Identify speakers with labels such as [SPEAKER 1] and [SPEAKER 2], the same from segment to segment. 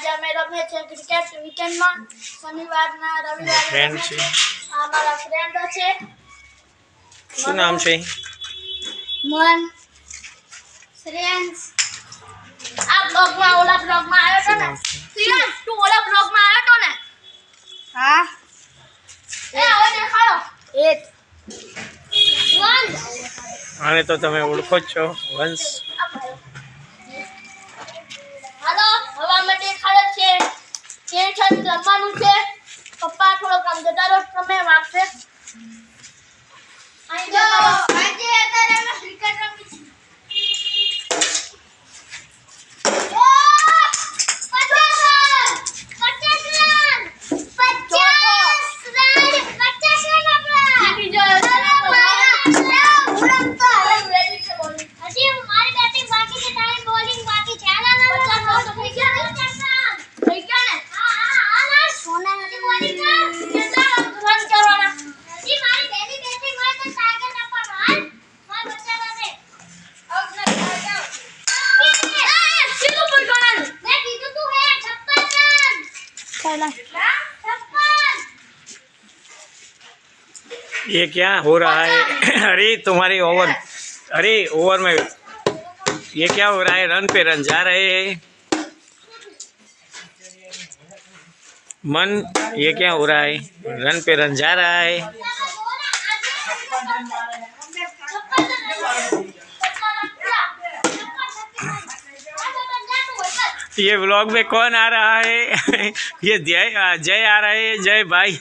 [SPEAKER 1] આજે અમે રમીએ છીએ ક્રિકેટ વીકેન્ડમાં શનિવારના રવિવારે આ મારા ફ્રેન્ડ છે
[SPEAKER 2] શું નામ છે
[SPEAKER 1] મન શ્રેયંશ આ બ્લોગમાં ઓલા બ્લોગમાં આવ્યો તો ને શ્રેયંશ તું ઓલા બ્લોગમાં આવ્યો તો ને હા એ હવે દેખાડો 8 1
[SPEAKER 2] આને તો તમે ઓળખો જ છો વંશ
[SPEAKER 1] હાલો હવે અમે દેખાડે છે કે છન રમવાનું છે પપ્પા થોડો કામ જતા રહો તમે વાગશે અહીં જો આજે અત્યારે અમે ક્રિકેટ રમી છે
[SPEAKER 2] ये क्या हो रहा है अरे तुम्हारी ओवर अरे ओवर में ये क्या हो रहा है रन पे रन जा रहे हैं मन ये क्या हो रहा है रन पे रन जा रहा है ये व्लॉग में कौन आ रहा है ये जय आ रहा है जय भाई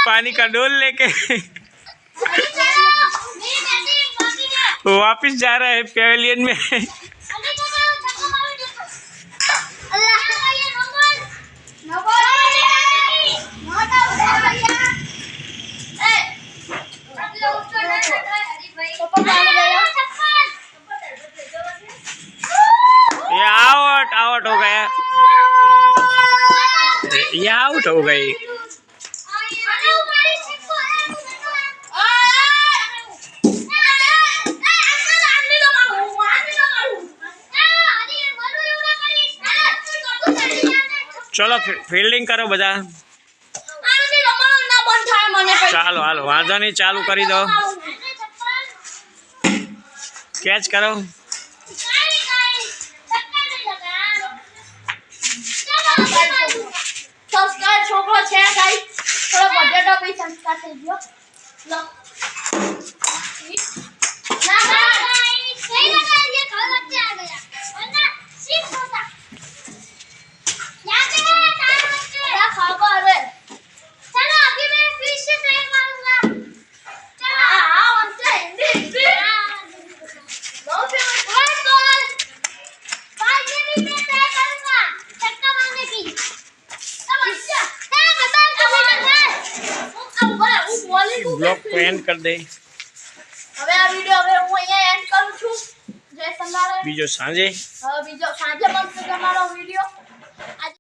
[SPEAKER 2] पानी का डोल लेके वापिस जा रहा है पेवेलियन में ये आउट आउट हो गया ये आउट हो गई चलो फील्डिंग करो बधा चालो हालो वांधो नहीं चालू करी दो कैच करो
[SPEAKER 1] संस्कार छोकरो छे गाइस थोड़ा बजेटो भी संस्कार થઈ ગયો લો ना गाइस सही लगा ये घर बच्चे आ गया वरना सिर्फ होता याद है तार बच्चे क्या खाओ अरे चलो अभी मैं फिर से ट्राई मारूंगा चलो हां वंसे हिंदी नो फिर वन बॉल 5 मिनट में ट्राई करूंगा छक्का मारने की
[SPEAKER 2] ब्लॉग को एंड कर दे
[SPEAKER 1] હવે આ વિડિયો હવે હું અહીંયા એન્ડ કરું છું જય સંગારે
[SPEAKER 2] બીજો સાંજે
[SPEAKER 1] હવે બીજો સાંજે મળશે તમારો વિડિયો